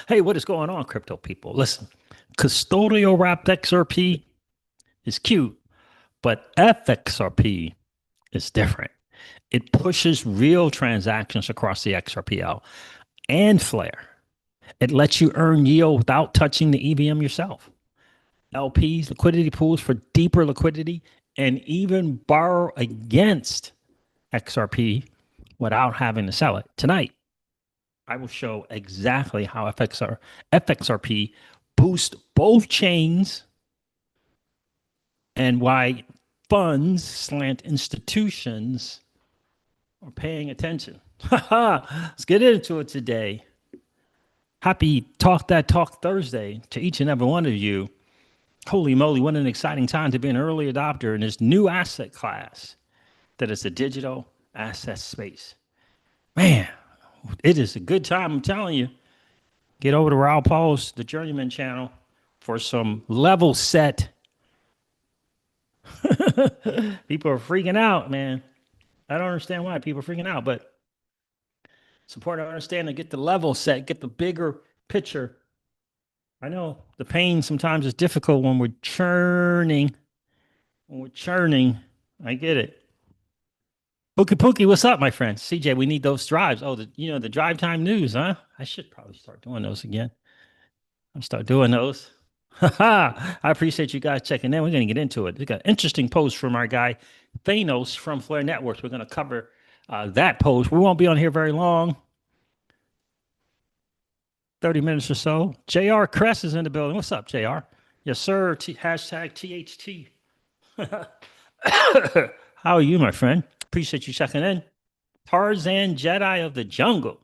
Hey, what is going on, crypto people? Listen, custodial wrapped XRP is cute, but FXRP is different. It pushes real transactions across the XRPL and Flare. It lets you earn yield without touching the EVM yourself. LPs, liquidity pools for deeper liquidity, and even borrow against XRP without having to sell it. Tonight, I will show exactly how FXRP boosts both chains and why funds slant institutions are paying attention. Let's get into it today. Happy Talk That Talk Thursday to each and every one of you. Holy moly, what an exciting time to be an early adopter in this new asset class that is the digital asset space. Man, it is a good time, I'm telling you. Get over to Raul Paul's The Journeyman channel for some level set. People are freaking out, man. I don't understand why people are freaking out, but it's important to understand to get the level set, get the bigger picture. I know the pain sometimes is difficult when we're churning. When we're churning, I get it. Pookie Pookie, what's up, my friend? CJ, we need those drives. Oh, the drive time news, huh? I should probably start doing those again. I'll start doing those. I appreciate you guys checking in. We're going to get into it. We got an interesting post from our guy Thanos from Flare Networks. We're going to cover that post. We won't be on here very long, 30 minutes or so. JR Cress is in the building. What's up, JR? Yes, sir. Hashtag THT. How are you, my friend? Appreciate you checking in. Tarzan Jedi of the Jungle.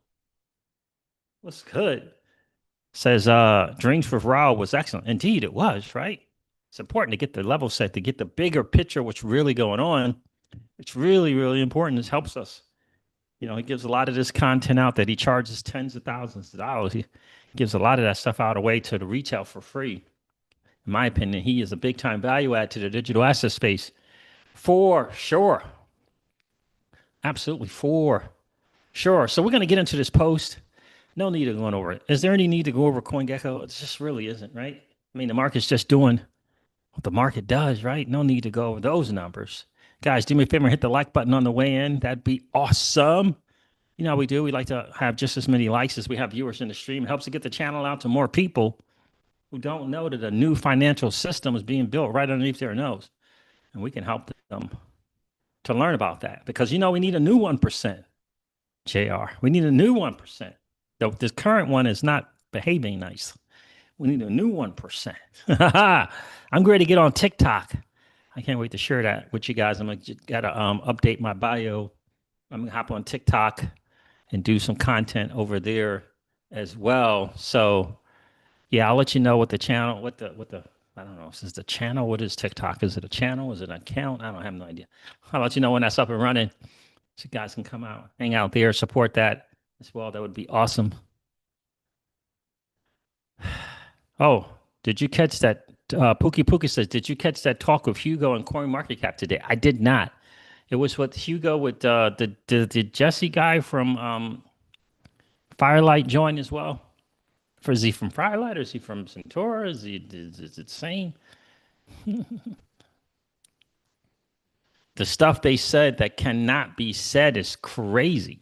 What's good? Says drinks with Raw was excellent. Indeed, it was, right? It's important to get the level set, to get the bigger picture, what's really going on. It's really, really important. This helps us. You know, he gives a lot of this content out that he charges tens of thousands of dollars. He gives a lot of that stuff out away to the retail for free. In my opinion, he is a big time value add to the digital asset space. For sure. Absolutely, for sure. So we're going to get into this post. No need of going over it. Is there any need to go over CoinGecko? It just really isn't, right? I mean, the market's just doing what the market does, right? No need to go over those numbers. Guys, do me a favor and hit the like button on the way in. That'd be awesome. You know how we do? We like to have just as many likes as we have viewers in the stream. It helps to get the channel out to more people who don't know that a new financial system is being built right underneath their nose. And we can help them to learn about that because, you know, we need a new 1%, JR. We need a new 1%. This current one is not behaving nice. We need a new 1%. I'm ready to get on TikTok. I can't wait to share that with you guys. I'm going to got to update my bio. I'm going to hop on TikTok and do some content over there as well. So, yeah, I'll let you know what the channel, I don't know. Is this the channel? What is TikTok? Is it a channel? Is it an account? I don't have no idea. I'll let you know when that's up and running so you guys can come out, hang out there, support that as well. That would be awesome. Oh, did you catch that? Pookie Pookie says, did you catch that talk with Hugo and CoinMarketCap today? I did not. It was with Hugo with the Jesse guy from Firelight join as well. Is he from Firelight or is he from Centaura? Is it the same? The stuff they said that cannot be said is crazy.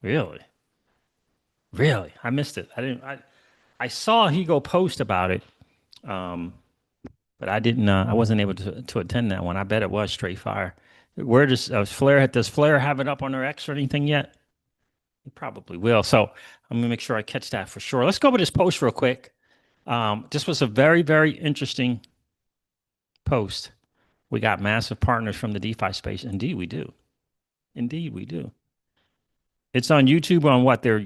Really? Really? I missed it. I saw Hugo post about it. But I didn't I wasn't able to attend that one. I bet it was straight fire. Where does Flare have it up on their X or anything yet? It probably will. So I'm gonna make sure I catch that for sure. Let's go over this post real quick. This was a very, very interesting post. We got massive partners from the DeFi space. Indeed, we do. Indeed, we do. It's on YouTube on what their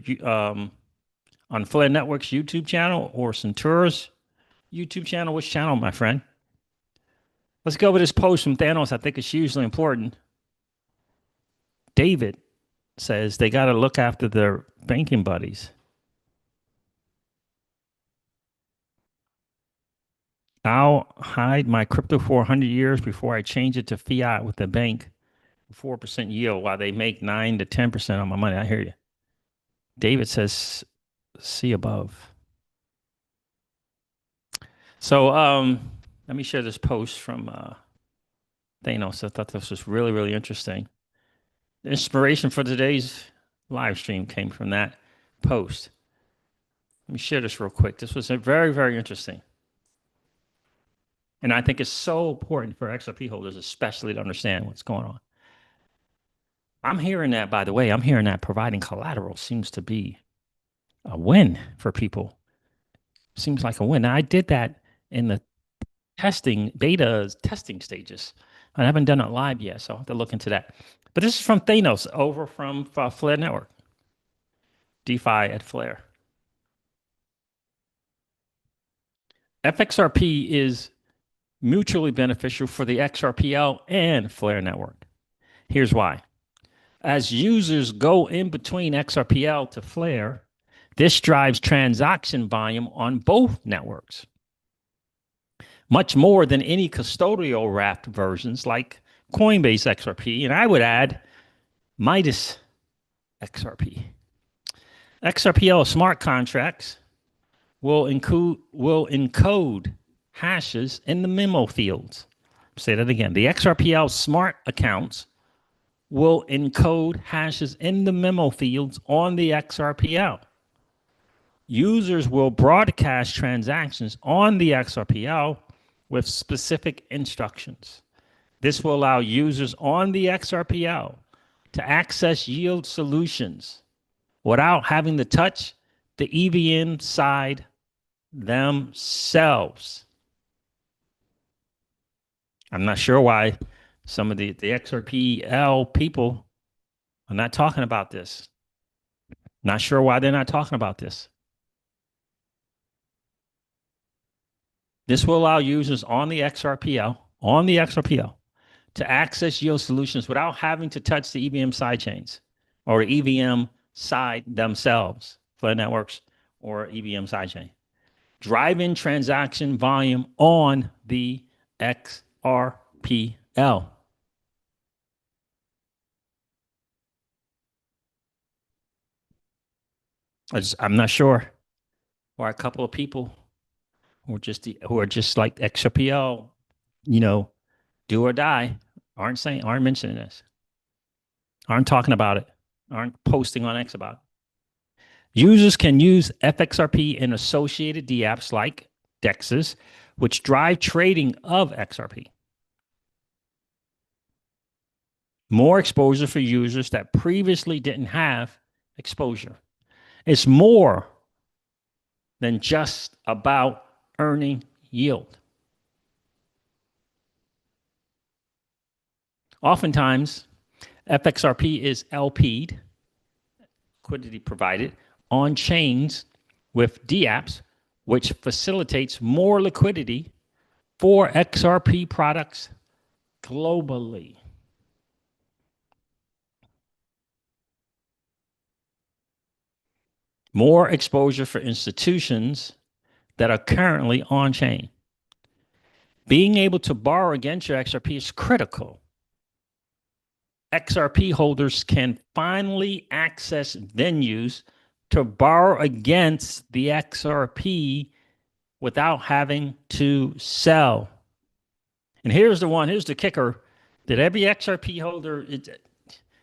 on Flare Network's YouTube channel or Centura's YouTube channel. Which channel, my friend? Let's go over this post from Thanos. I think it's hugely important. David says they got to look after their banking buddies. I'll hide my crypto for 100 years before I change it to fiat with the bank, 4% yield while they make 9 to 10% on my money. I hear you. David says, see above. So let me share this post from Thanos. I thought this was really, really interesting. The inspiration for today's live stream came from that post. Let me share this real quick. This was very, very interesting. And I think it's so important for XRP holders, especially to understand what's going on. I'm hearing that, by the way, I'm hearing that providing collateral seems to be a win for people. Seems like a win. Now, I did that in the beta testing stages. I haven't done it live yet, so I'll have to look into that. But this is from Thanos over from Flare Network, DeFi at Flare. FXRP is mutually beneficial for the XRPL and Flare network. Here's why. As users go in between XRPL to Flare, this drives transaction volume on both networks, much more than any custodial wrapped versions like Coinbase XRP, and I would add Midas XRP. XRPL smart contracts will encode hashes in the memo fields. Say that again. The XRPL smart accounts will encode hashes in the memo fields on the XRPL. Users will broadcast transactions on the XRPL with specific instructions. This will allow users on the XRPL to access yield solutions without having to touch the EVM side themselves. I'm not sure why some of the XRPL people are not talking about this. Not sure why they're not talking about this. This will allow users on the XRPL to access yield solutions without having to touch the EVM sidechains or EVM side themselves, Flare networks or EVM sidechain. Driving transaction volume on the XRPL. I'm not sure why a couple of people who are just like XRPL, do or die, aren't mentioning this, aren't talking about it, aren't posting on X about it. Users can use FXRP and associated DApps like DEXs, which drive trading of XRP. More exposure for users that previously didn't have exposure. It's more than just about earning yield. Oftentimes, FXRP is LP'd, liquidity provided, on chains with DApps, which facilitates more liquidity for XRP products globally. More exposure for institutions that are currently on chain. Being able to borrow against your XRP is critical. XRP holders can finally access venues to borrow against the XRP without having to sell. And here's the kicker that every XRP holder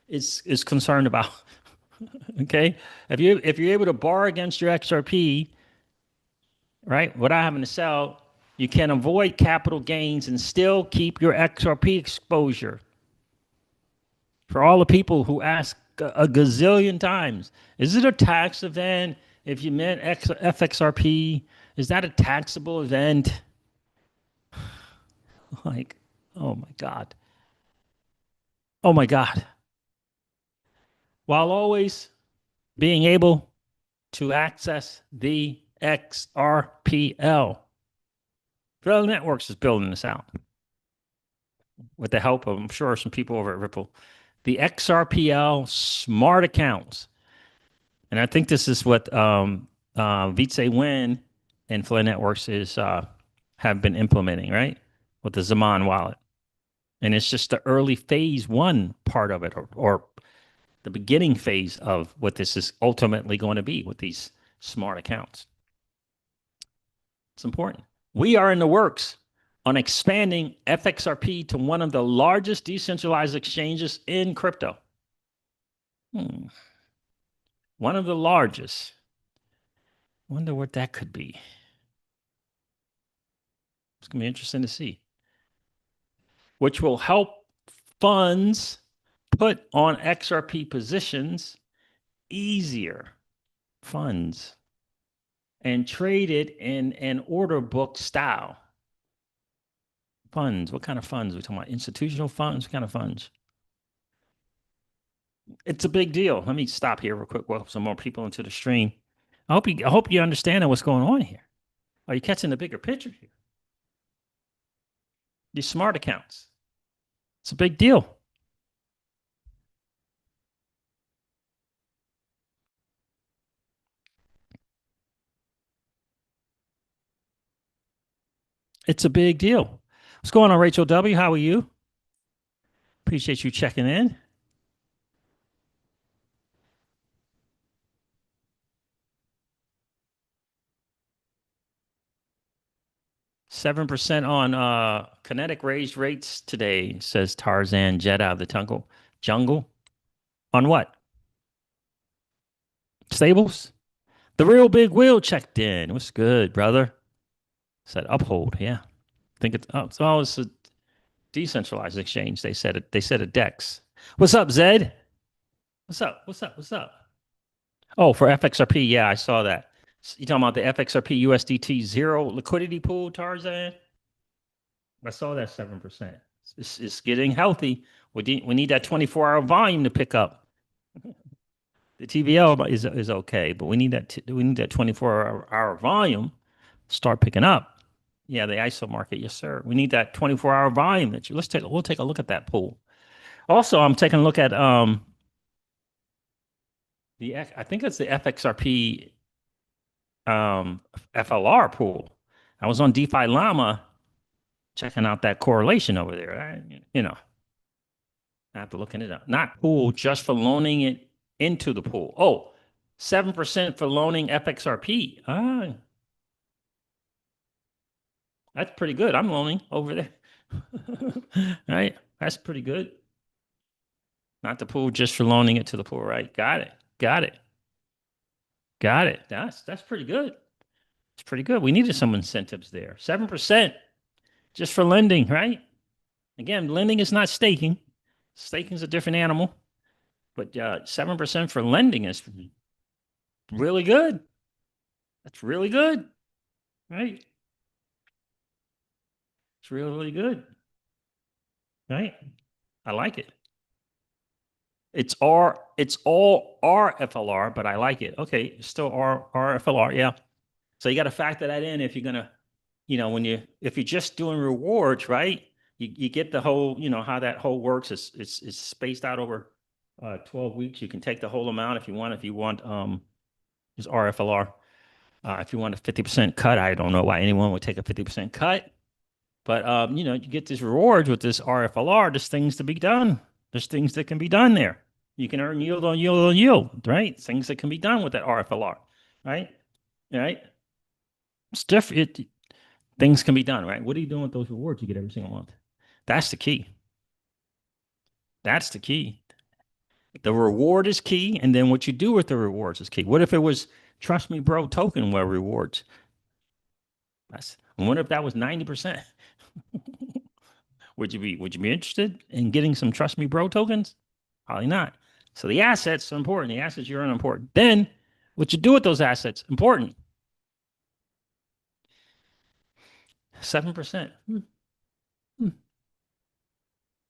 is concerned about. Okay, if you're able to borrow against your XRP, right, without having to sell, you can avoid capital gains and still keep your XRP exposure. For all the people who ask a gazillion times, is it a tax event if you mint FXRP? Is that a taxable event? Like, oh my God. Oh my God. While always being able to access the XRPL. Flare Networks is building this out with the help of, I'm sure, some people over at Ripple. The XRPL smart accounts. And I think this is what Vitse Win and Flare Networks have been implementing, right? With the Zaman wallet. And it's just the early phase one part of it, or the beginning phase of what this is ultimately going to be with these smart accounts. It's important. We are in the works on expanding FXRP to one of the largest decentralized exchanges in crypto. One of the largest. Wonder what that could be. It's going to be interesting to see. Which will help funds put on XRP positions easier. Funds. And trade it in an order book style. Funds. What kind of funds? We're talking about institutional funds? What kind of funds? It's a big deal. Let me stop here real quick. Welcome some more people into the stream. I hope you understand what's going on here. Are you catching the bigger picture here? These smart accounts. It's a big deal. It's a big deal. What's going on, Rachel W? How are you? Appreciate you checking in. 7% on kinetic raised rates today, says Tarzan Jet out of the jungle. On what? Stables? The real big wheel checked in. What's good, brother? Said uphold. Yeah. I think it's it's a decentralized exchange. They said it. They said a DEX. What's up, Zed? What's up? What's up? What's up? Oh, for FXRP. Yeah, I saw that. You talking about the FXRP USDT zero liquidity pool, Tarzan? I saw that 7%. It's getting healthy. We need that 24-hour volume to pick up. The TVL is okay, but we need that 24-hour volume start picking up. Yeah, the ISO market, yes sir. We need that 24-hour volume. We'll take a look at that pool. Also, I'm taking a look at I think it's the FXRP FLR pool. I was on DeFi Llama checking out that correlation over there. I have to look it up. Not pool, just for loaning it into the pool. Oh, 7% for loaning FXRP. That's pretty good. I'm loaning over there. Right? That's pretty good. Not the pool, just for loaning it to the pool, right? Got it. Got it. Got it. That's pretty good. It's pretty good. We needed some incentives there. 7% just for lending, right? Again, lending is not staking. Staking is a different animal. But 7% for lending is really good. That's really good, right? It's really, really good, right? I like it. It's all RFLR, but I like it. Okay, it's still RFLR, yeah. So you got to factor that in if you're gonna, if you're just doing rewards, right? You get the whole, how that whole works. It's spaced out over 12 weeks. You can take the whole amount if you want. If you want, is RFLR. If you want a 50% cut, I don't know why anyone would take a 50% cut. But you get these rewards with this RFLR. There's things to be done. There's things that can be done there. You can earn yield on yield on yield, right? Things that can be done with that RFLR, right? Right? It's different. Things can be done, right? What are you doing with those rewards you get every single month? That's the key. That's the key. The reward is key, and then what you do with the rewards is key. What if it was Trust Me Bro token where rewards? What if that was 90%? Would you be interested in getting some Trust Me Bro tokens? Probably not. So the assets are important. The assets you earn are important. Then what you do with those assets, important. 7%.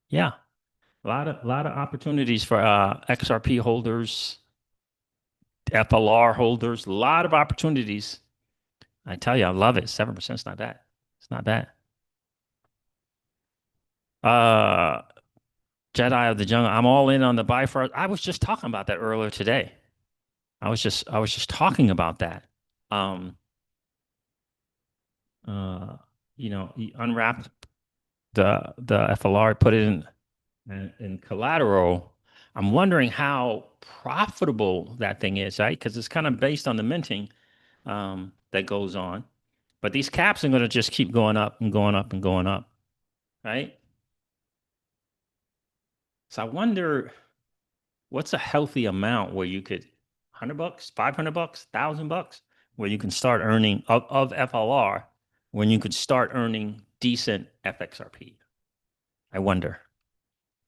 Yeah. A lot of opportunities for XRP holders, FLR holders, a lot of opportunities. I tell you, I love it. 7% is not bad. It's not bad. Jedi of the Jungle. I'm all in on the buy for. I was just talking about that earlier today. I was just talking about that. He unwrapped the FLR, put it in collateral. I'm wondering how profitable that thing is, right? Because it's kind of based on the minting that goes on. But these caps are going to just keep going up and going up and going up, right? So I wonder what's a healthy amount where you could $100, $500, $1,000, where you can start earning of FLR, when you could start earning decent FXRP. I wonder,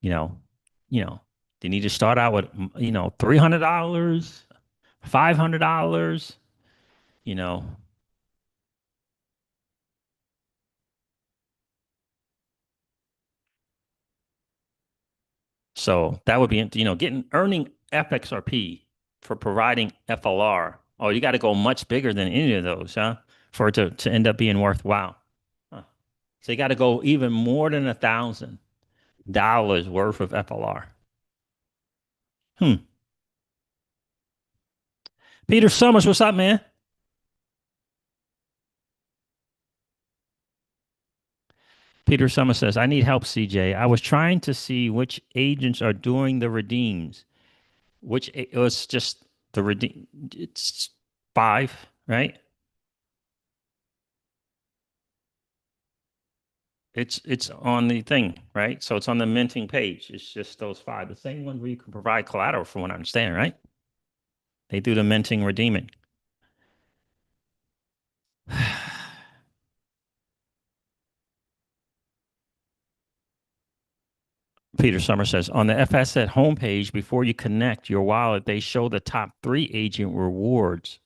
you know, you know, they need to start out with $300, $500, you know. So that would be, getting earning FXRP for providing FLR. Oh, you got to go much bigger than any of those, huh? For it to end up being worthwhile. Huh. So you got to go even more than $1,000 worth of FLR. Hmm. Peter Summers, what's up, man? Peter Summers says, I need help, CJ. I was trying to see which agents are doing the redeems. It was just the redeem. It's five, right? It's on the thing, right? So it's on the minting page. It's just those five. The same one where you can provide collateral, from what I understand, right? They do the minting, redeeming. Peter Summer says on the FSet homepage, before you connect your wallet, they show the top three agent rewards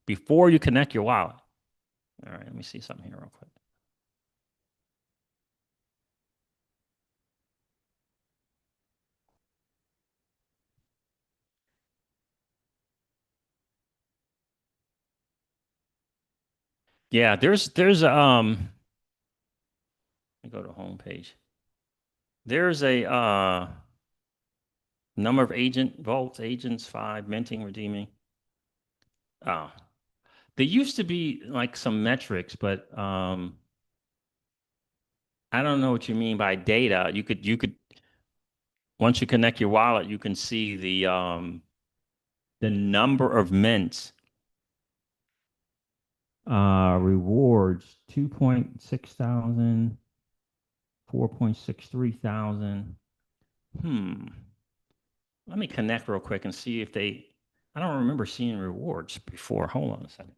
before you connect your wallet. All right, let me see something here real quick. Yeah, there's let me go to homepage. There's a number of agent vaults, agents, five, minting, redeeming. Oh, there used to be like some metrics, but I don't know what you mean by data. You could once you connect your wallet, you can see the number of mints, rewards, 2.6 thousand, 4.63 thousand. Hmm. Let me connect real quick and see if I don't remember seeing rewards before. Hold on a second.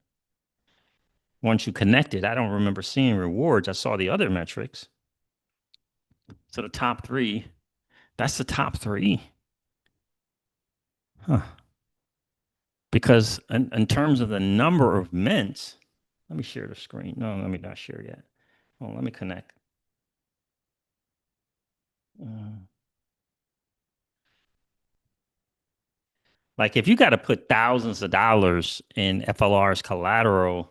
Once you connected, I don't remember seeing rewards. I saw the other metrics. So the top three, that's the top three. Huh. Because in terms of the number of mints, let me share the screen. No, let me not share yet. Oh, let me connect. Uh, like if you got to put thousands of dollars in FLR's collateral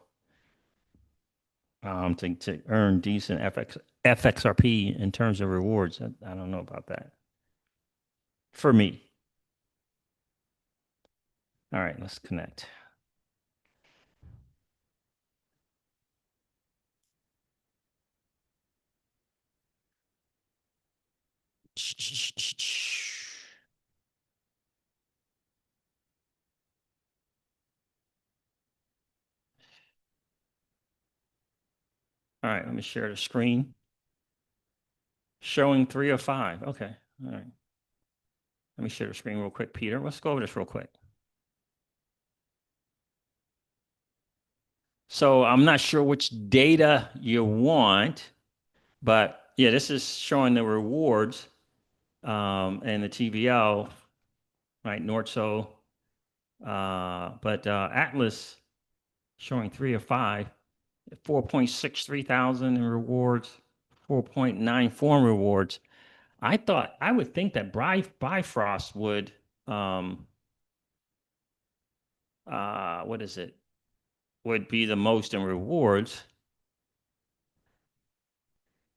to earn decent FXRP in terms of rewards, I don't know about that. For me. All right, let's connect. All right, let me share the screen. Showing 305. Okay. All right. Let me share the screen real quick, Peter. Let's go over this real quick. So I'm not sure which data you want, but yeah, this is showing the rewards and the TVL, right? Nordso, but Atlas showing 3 of 5, 4.63 thousand in rewards, 4.94 in rewards. I would think that Bifrost would what is it? Would be the most in rewards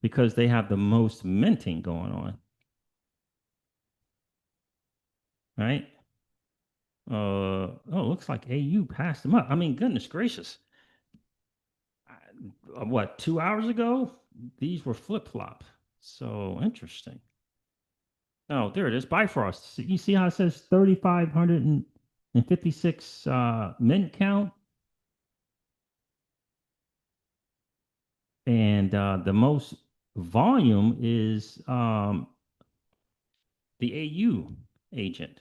because they have the most minting going on, right? Oh, looks like AU passed them up. I mean, goodness gracious. What, 2 hours ago? These were flip-flop. So interesting. Oh, there it is. Bifrost. You see how it says 3,556 mint count? And the most volume is the AU agent.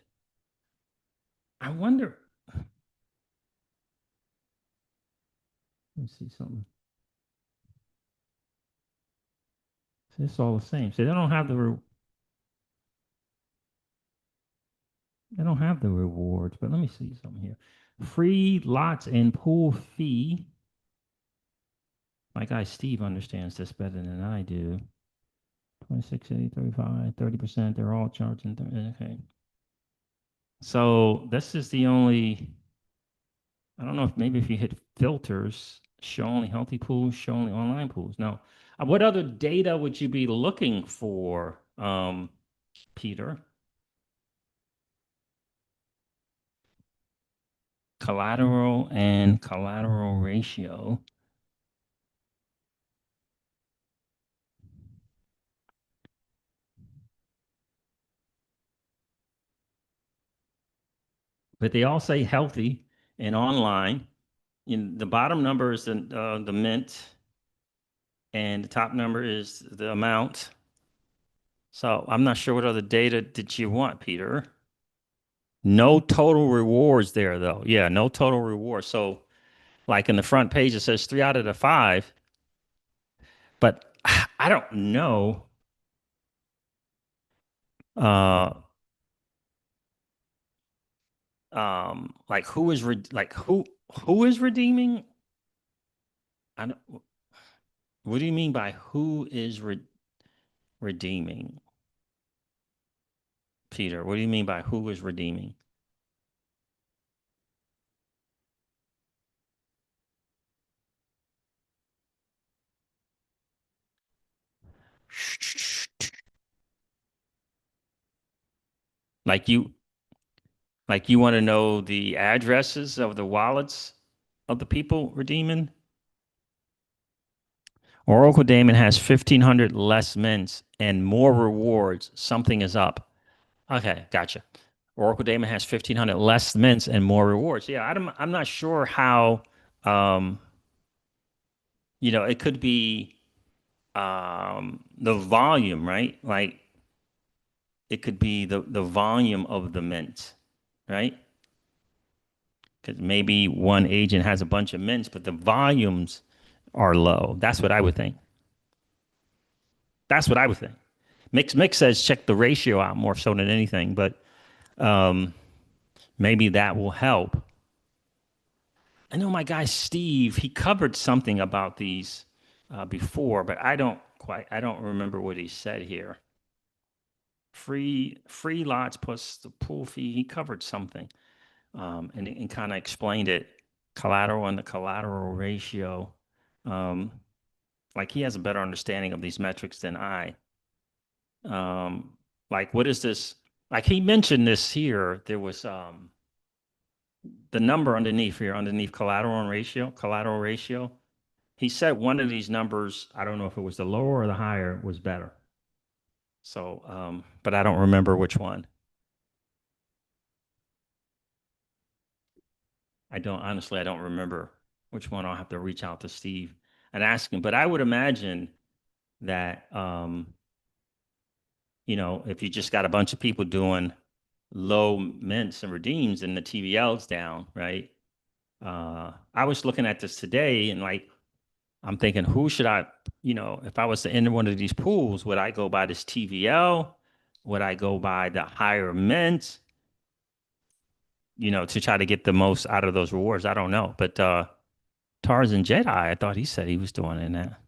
I wonder. Let's see something. It's all the same. So they don't have the rewards, but let me see something here. Free lots and pool fee. My guy Steve understands this better than I do. 26, 80, 35, 30%. They're all charging. Okay. So this is the only, I don't know if maybe if you hit filters, show only healthy pools, show only online pools. Now, what other data would you be looking for, Peter? Collateral and collateral ratio. But they all say healthy and online. In the bottom number is the mint, and the top number is the amount. So I'm not sure what other data did you want, Peter. No total rewards there, though. Yeah, no total rewards. So, like in the front page, it says 3 out of the 5, but I don't know. Uh, like who is redeeming? I don't, what do you mean by who is redeeming, Peter? What do you mean by who is redeeming? Like you, like you want to know the addresses of the wallets of the people redeeming? Oracle Daemon has 1,500 less mints and more rewards. Something is up. Okay, gotcha. Oracle Daemon has 1,500 less mints and more rewards. Yeah, I'm not sure how, um, it could be the volume, right? Like it could be the volume of the mint, right? Because maybe one agent has a bunch of mints, but the volumes are low. That's what I would think. That's what I would think. Mix says check the ratio out more so than anything, but um, maybe that will help. I know my guy Steve, he covered something about these before, but I don't remember what he said here. Free lots plus the pool fee. He covered something, and kind of explained it. Collateral and the collateral ratio. Um, like he has a better understanding of these metrics than I. Like what is this? Like he mentioned this here. There was the number underneath here, underneath collateral ratio. He said one of these numbers, I don't know if it was the lower or the higher, was better. So, but I don't remember which one. Honestly, I don't remember which one. I'll have to reach out to Steve and ask him. But I would imagine that, if you just got a bunch of people doing low mints and redeems and the TVL's down, right? I was looking at this today and like, I'm thinking, who should I, if I was to enter one of these pools, would I go by this TVL? Would I go by the higher mint, to try to get the most out of those rewards? I don't know. But Tarzan Jedi, I thought he said he was doing in that.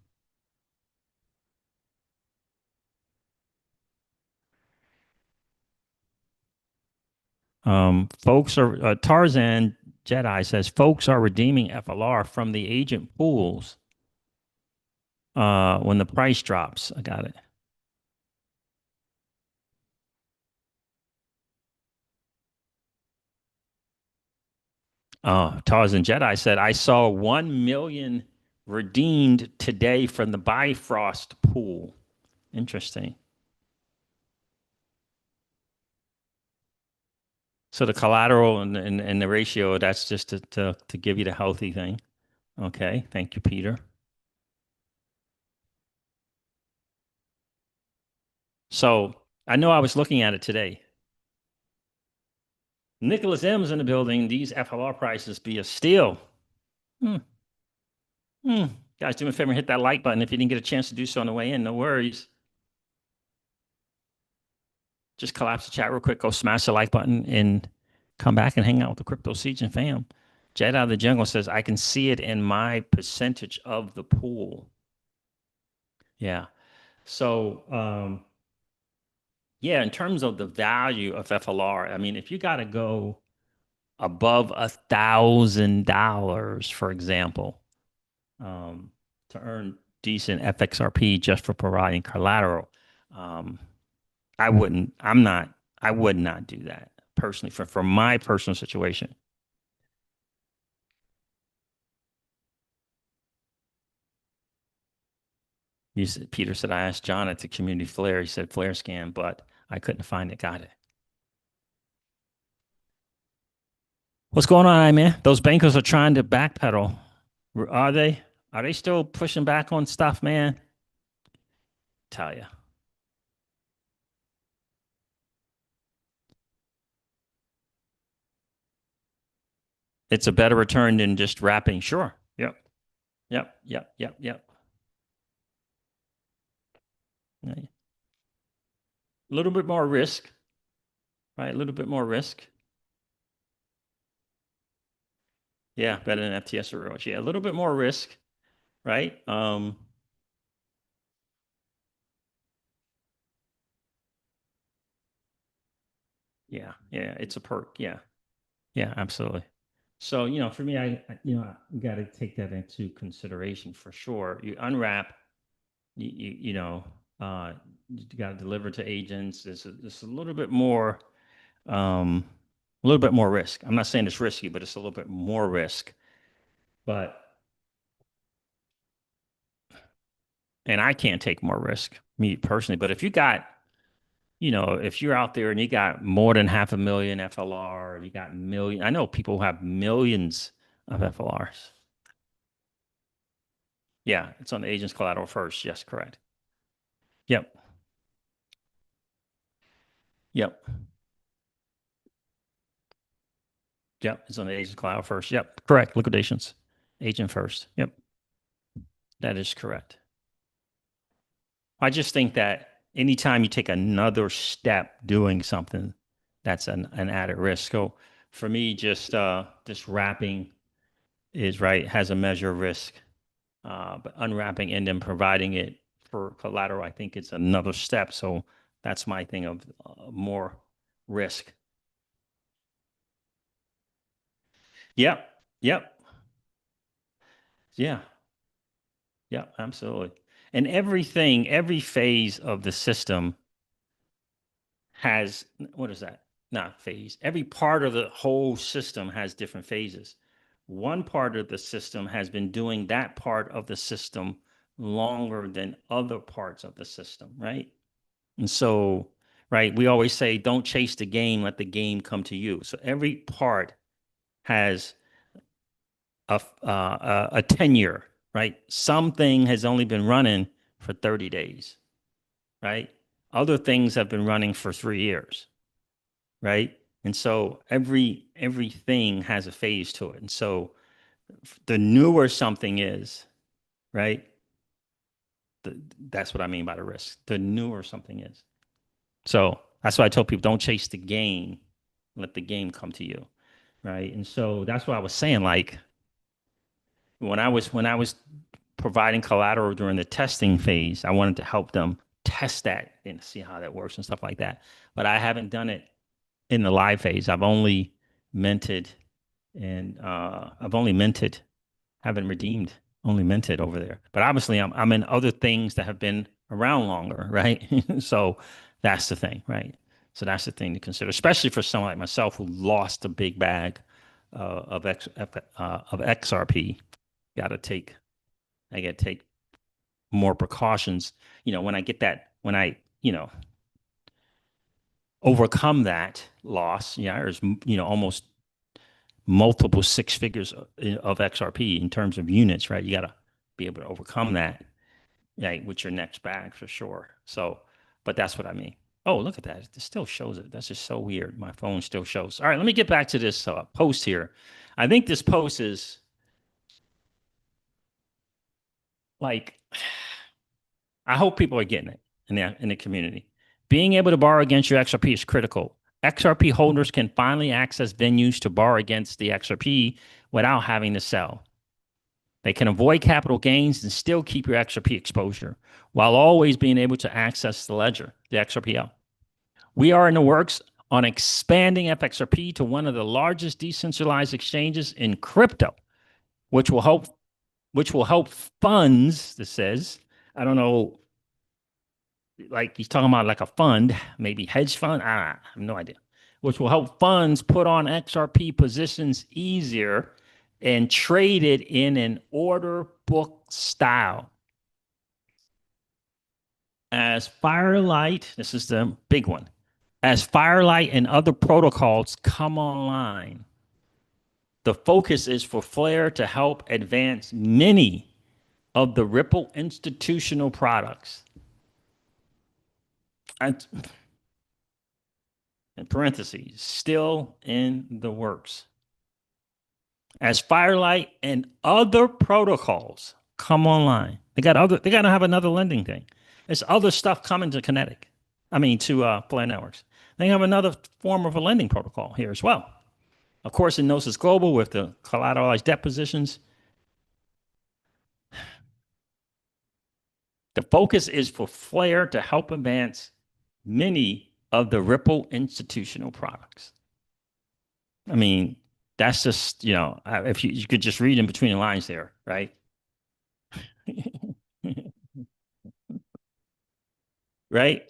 Folks are, Tarzan Jedi says, folks are redeeming FLR from the agent pools when the price drops. I got it. Tarzan Jedi said, I saw 1 million redeemed today from the Bifrost pool. Interesting. So the collateral and the ratio, that's just to give you the healthy thing. Okay. Thank you, Peter. So I know I was looking at it today. Nicholas M's in the building. These FLR prices be a steal. Hmm. Hmm. Guys, do me a favor and hit that like button if you didn't get a chance to do so on the way in. No worries. Just collapse the chat real quick. Go smash the like button and come back and hang out with the Crypto Siege and fam. Jed out of the jungle says, I can see it in my percentage of the pool. Yeah. So, yeah, in terms of the value of FLR, I mean, if you got to go above $1,000, for example, um, to earn decent FXRP just for providing collateral, um, I wouldn't. I would not do that personally for my personal situation. Peter said, I asked John at the community Flare. He said Flare scan, but I couldn't find it. Got it. What's going on, man? Those bankers are trying to backpedal. Are they? Are they still pushing back on stuff, man? Tell you. It's a better return than just wrapping. Sure. Yep. Yep. Yep. Yep. Yep. A little bit more risk, right? A little bit more risk. Yeah, better than FTS or Roach. Yeah, a little bit more risk, right? Yeah, yeah, it's a perk. Yeah, yeah, absolutely. So, for me, I got to take that into consideration for sure. You unwrap, you know, you got to deliver to agents. There's a um, little bit more risk. I'm not saying it's risky, but it's a little bit more risk. But and I can't take more risk, me personally. But if you got, if you're out there and you got more than 500,000 FLR, you got million. I know people who have millions of FLRs. Yeah, it's on the agent's collateral first. Yes, correct. Yep. Yep. Yep. It's on the agent's collateral first. Yep. Correct. Liquidations. Agent first. Yep. That is correct. I just think that anytime you take another step doing something, that's an added risk. So for me, just wrapping is right, has a measure of risk. But unwrapping and then providing it for collateral, I think it's another step. So that's my thing of more risk. Yep. Yep. Yeah. Yep. Absolutely. And every phase of the system has, what is that? Not phase. Every part of the whole system has different phases. One part of the system has been doing that part of the system longer than other parts of the system, right? And so, right, we always say, don't chase the game, let the game come to you. So every part has a tenure, right? Something has only been running for 30 days, right? Other things have been running for 3 years, right? And so everything has a phase to it. And so the newer something is, right? That's what I mean by the risk. The newer something is. So that's why I tell people, don't chase the game, let the game come to you, right? And so that's what I was saying. Like when I was providing collateral during the testing phase, I wanted to help them test that and see how that works and stuff like that. But I haven't done it in the live phase. Minted I've only minted, haven't redeemed, only minted over there. But obviously I'm in other things that have been around longer, right? So that's the thing, right? So that's the thing to consider, especially for someone like myself who lost a big bag of XRP. Got to take, I got to take more precautions. When I get that, when I, overcome that loss. Yeah, there's almost multiple six figures of XRP in terms of units, right? You got to be able to overcome that, right, with your next bag for sure. So, but that's what I mean. Oh, look at that. It still shows it. That's just so weird. My phone still shows. All right, let me get back to this post here. I think this post is like, I hope people are getting it in the community. Being able to borrow against your XRP is critical. XRP holders can finally access venues to borrow against the XRP without having to sell. They can avoid capital gains and still keep your XRP exposure while always being able to access the ledger, the XRPL. We are in the works on expanding FXRP to one of the largest decentralized exchanges in crypto, which will help funds, this says. I don't know, like he's talking about like a fund, maybe hedge fund. I have no idea. Which will help funds put on XRP positions easier and trade it in an order book style. As Firelight, this is the big one. As Firelight and other protocols come online, the focus is for Flare to help advance many of the Ripple institutional products. And in parentheses, still in the works. As Firelight and other protocols come online, they got to have another lending thing. There's other stuff coming to Flare networks. They have another form of a lending protocol here as well. Of course, in Gnosis Global with the collateralized debt positions. The focus is for Flare to help advance many of the Ripple institutional products. I mean, that's just, if you could just read in between the lines there, right? Right?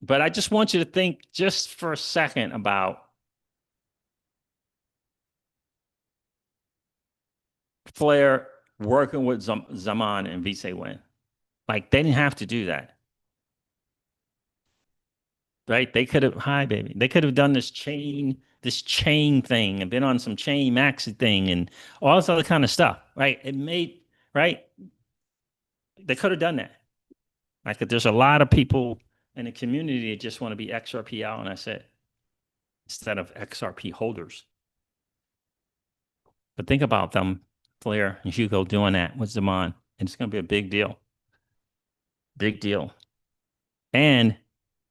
But I just want you to think just for a second about Flare working with Zaman and Vise Win. Like, they didn't have to do that. Right? They could have, hi, baby. They could have done this chain thing and been on some chain maxi thing and all this other kind of stuff. Right? Right? They could have done that. Like, there's a lot of people in the community that just want to be XRPL, and that's it, instead of XRP holders. But think about them, Flare and Hugo, doing that with Zaman, and it's going to be a big deal. Big deal. And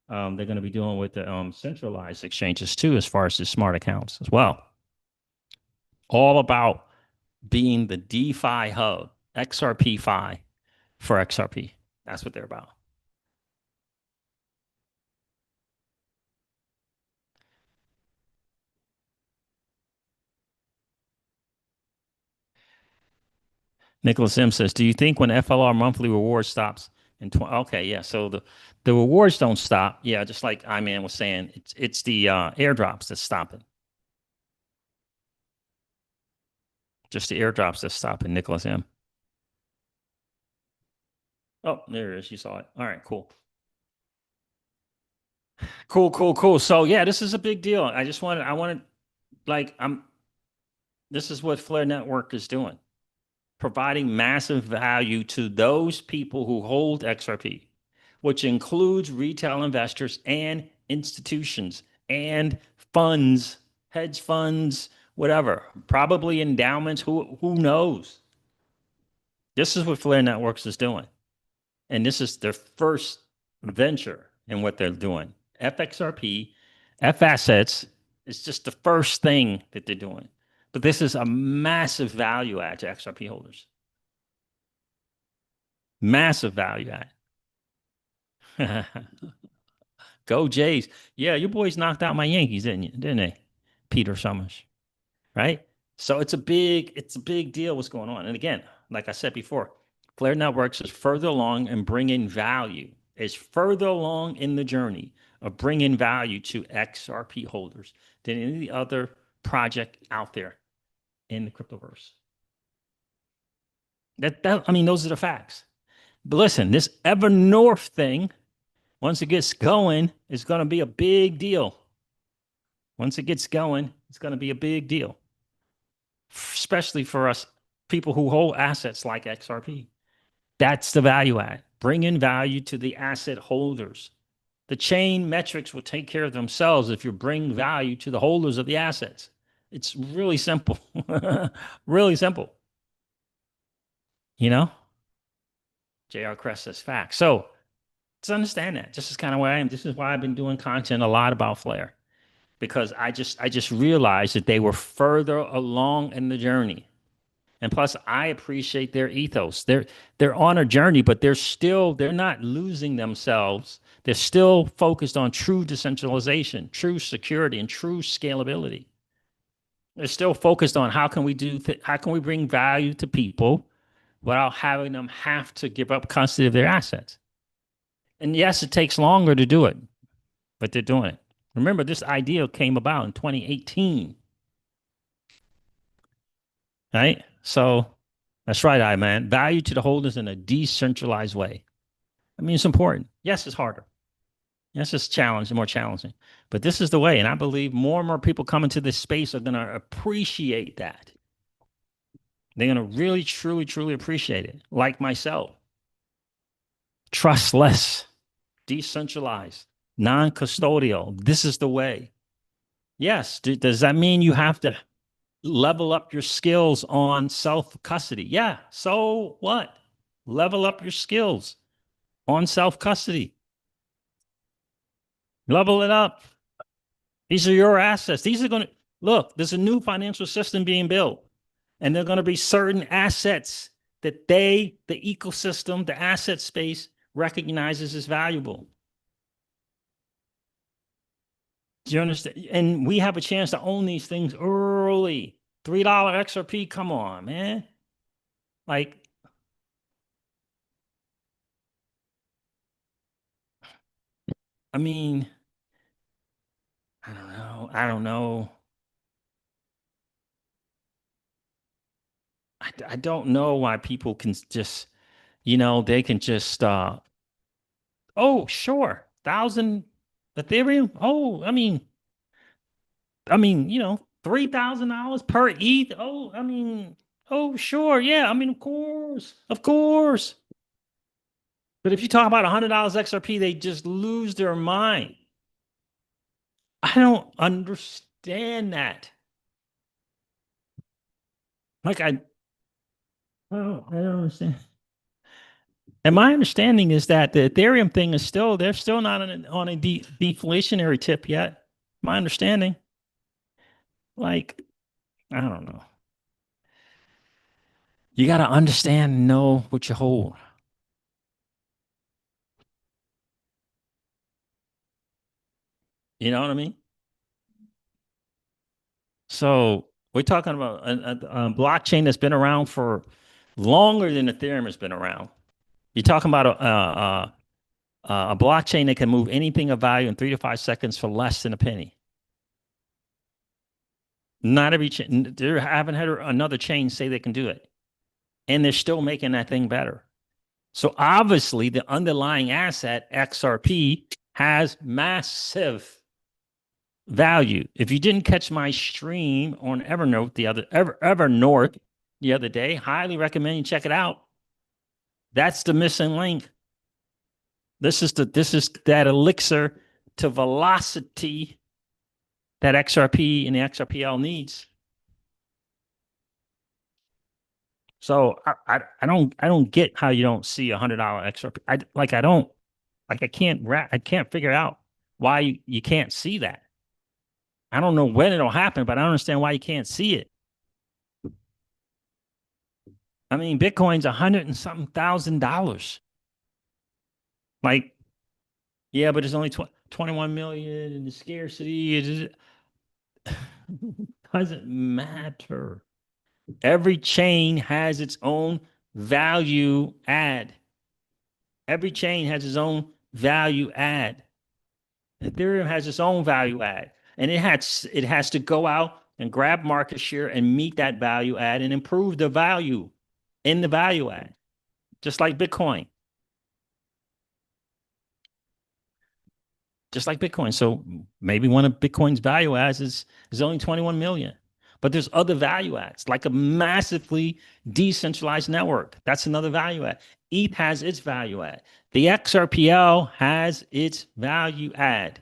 they're going to be doing with the centralized exchanges too, as far as the smart accounts as well. All about being the DeFi hub, XRP Fi for XRP. That's what they're about. Nicholas M says, "Do you think when FLR monthly reward stops in okay, yeah. So the rewards don't stop. Yeah, just like Iman was saying, it's the airdrops that's stopping. Just the airdrops that's stopping." Nicholas M. Oh, there it is. You saw it. All right, cool. Cool. So yeah, this is a big deal. I wanted, like, this is what Flare Network is doing, providing massive value to those people who hold XRP, which includes retail investors and institutions and funds, hedge funds, whatever, probably endowments, who knows? This is what Flare Networks is doing. And this is their first venture in what they're doing. FXRP, F assets is just the first thing that they're doing. But this is a massive value add to XRP holders. Massive value add. Go Jays. Yeah, you boys knocked out my Yankees, didn't they? Peter Summers. Right? So it's a big deal what's going on. And again, like I said before, Flare Networks is further along in bringing value, is further along in the journey of bringing value to XRP holders than any other project out there in the cryptoverse. Those are the facts. But listen, this Evernorth thing, once it gets going, is going to be a big deal. Once it gets going, it's going to be a big deal, especially for us people who hold assets like XRP. That's the value add. Bring in value to the asset holders. The chain metrics will take care of themselves if you bring value to the holders of the assets. It's really simple. Really simple. You know? JR Crest says facts. So just understand that. This is kind of where I am. This is why I've been doing content a lot about Flare. Because I just realized that they were further along in the journey. And plus, I appreciate their ethos. They're on a journey, but they're not losing themselves. They're still focused on true decentralization, true security, and true scalability. They're still focused on how can we bring value to people without having them have to give up custody of their assets. And yes, it takes longer to do it, but they're doing it. Remember, this idea came about in 2018, right? So that's right, man. Value to the holders in a decentralized way. I mean, it's important. Yes, it's harder. Yes, it's challenging, more challenging. But this is the way. And I believe more and more people coming to this space are going to appreciate that. They're going to really, truly, truly appreciate it. Like myself. Trustless, decentralized, non-custodial. This is the way. Yes. Does that mean you have to level up your skills on self-custody? Yeah. So what? Level up your skills on self-custody. Level it up. These are your assets. These are going to look, there's a new financial system being built, and there are going to be certain assets that the ecosystem, the asset space recognizes as valuable. Do you understand? And we have a chance to own these things early. $3 XRP, come on, man. Like, I mean, I don't know. I don't know. I don't know why people can just, they can just, oh, sure, 1,000 Ethereum. Oh, $3,000 per ETH. Oh, oh, sure, yeah. Of course. But if you talk about $100 XRP, they just lose their mind. I don't understand that. Like I don't understand. And my understanding is that the Ethereum thing is they're still not on a deflationary tip yet. My understanding. Like, I don't know. You got to understand and know what you hold. You know what I mean? So we're talking about a blockchain that's been around for longer than Ethereum has been around. You're talking about a blockchain that can move anything of value in 3 to 5 seconds for less than a penny. Not every chain, they haven't had another chain say they can do it. And they're still making that thing better. So obviously, the underlying asset, XRP, has massive value. If you didn't catch my stream on Evernote Evernorth the other day, highly recommend you check it out. That's the missing link. This is that elixir to velocity that XRP and the XRPL needs. So I don't get how you don't see $100 XRP. I can't figure out why you can't see that. I don't know when it'll happen, but I don't understand why you can't see it. I mean, Bitcoin's 100 and something $1,000. Like, yeah, but it's only 21 million and the scarcity. It doesn't matter. Every chain has its own value add. Every chain has its own value add. Ethereum has its own value add, and it has to go out and grab market share and meet that value add and improve the value in the value add, just like Bitcoin. just like Bitcoin. So maybe one of Bitcoin's value adds is only 21 million. But there's other value adds, like a massively decentralized network. That's another value add. ETH has its value add. The XRPL has its value add.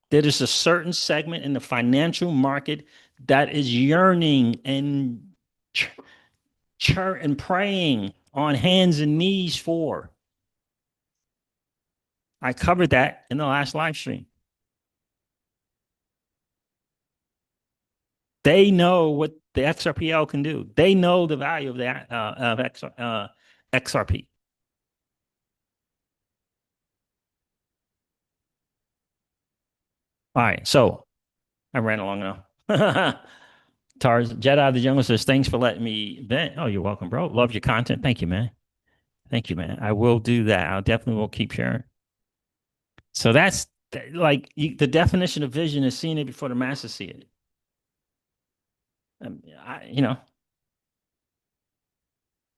There is a certain segment in the financial market that is yearning and and praying on hands and knees for. I covered that in the last live stream. They know what the XRPL can do. They know the value of that XRP. All right, so I ran along enough. Tars Jedi of the Jungle says, "Thanks for letting me vent." Oh, you're welcome, bro. Love your content. Thank you, man. Thank you, man. I will do that. I'll definitely will keep sharing. So that's like the definition of vision is seeing it before the masses see it. You know,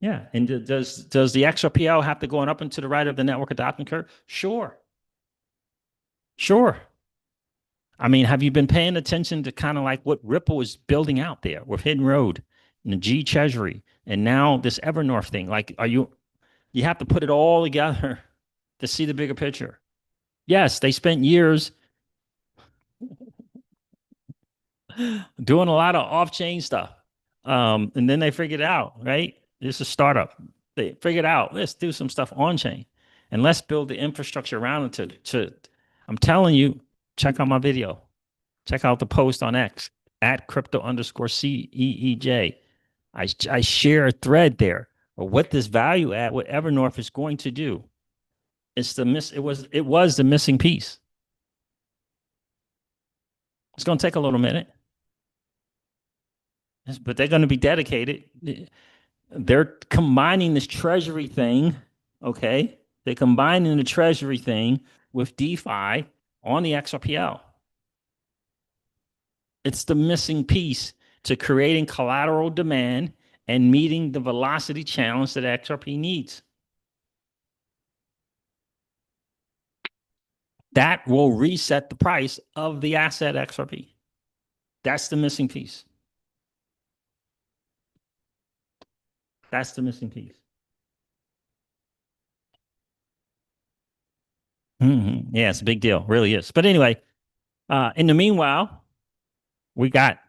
yeah. And does the XRPL have to go up and to the right of the network adoption curve? Sure, sure. I mean, have you been paying attention to kind of like what Ripple is building out there with Hidden Road and the G Treasury and now this Evernorth thing? Like, you have to put it all together to see the bigger picture. Yes, they spent years doing a lot of off-chain stuff. And then they figured it out, right? It's a startup. They figured out, let's do some stuff on chain and let's build the infrastructure around it to I'm telling you, check out my video. Check out the post on X at crypto underscore CEEJ. I share a thread there of what this value add, what Evernorth is going to do. It was the missing piece. It's going to take a little minute, but they're going to be dedicated. They're combining this treasury thing. Okay. They're combining the treasury thing with DeFi on the XRPL. It's the missing piece to creating collateral demand and meeting the velocity challenge that XRP needs. That will reset the price of the asset XRP. That's the missing piece. That's the missing piece. Yeah, it's a big deal. Really is. But anyway, in the meanwhile, we got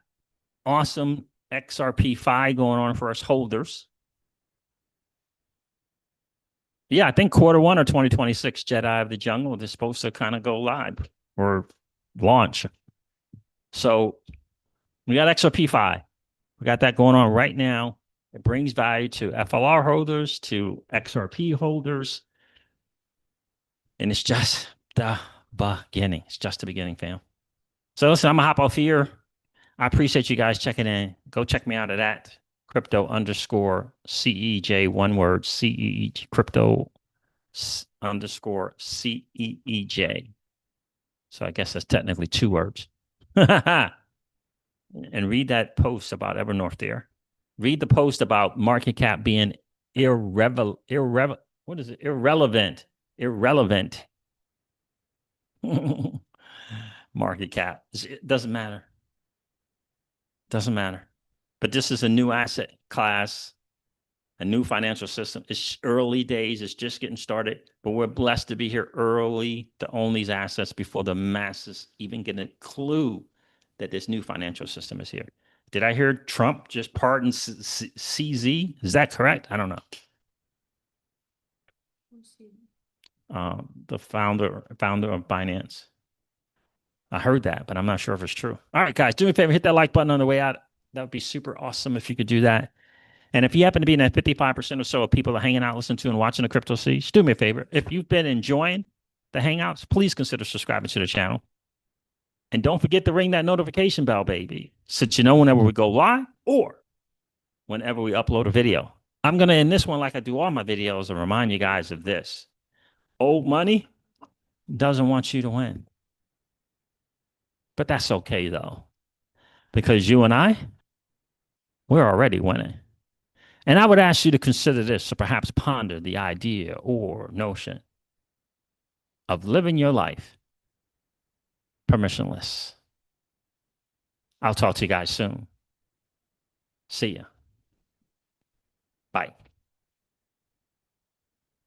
awesome XRP Fi going on for us holders. Yeah, I think Q1 of 2026, Jedi of the Jungle is supposed to kind of go live or launch. So we got XRP Fi. We got that going on right now. It brings value to FLR holders, to XRP holders. And it's just the beginning. It's just the beginning, fam. So listen, I'm going to hop off here. I appreciate you guys checking in. Go check me out at that crypto underscore CEJ, one word, CEJ, crypto underscore CEEJ. So I guess that's technically two words. And read that post about Evernorth there. Read the post about market cap being what is it? Irrelevant. Market cap. It doesn't matter. Doesn't matter. But this is a new asset class, a new financial system. It's early days. It's just getting started. But we're blessed to be here early to own these assets before the masses even get a clue that this new financial system is here. Did I hear Trump just pardon CZ? Is that correct? I don't know. The founder of Binance. I heard that, but I'm not sure if it's true. All right, guys, do me a favor, hit that like button on the way out. That would be super awesome if you could do that. And if you happen to be in that 55% or so of people that are hanging out, listening to and watching the Crypto Seas, do me a favor. If you've been enjoying the Hangouts, please consider subscribing to the channel. And don't forget to ring that notification bell, baby, so that you know whenever we go live or whenever we upload a video. I'm going to end this one like I do all my videos and remind you guys of this. Old money doesn't want you to win. But that's okay, though, because you and I, we're already winning. And I would ask you to consider this, or perhaps ponder the idea or notion of living your life permissionless. I'll talk to you guys soon. See ya. Bye.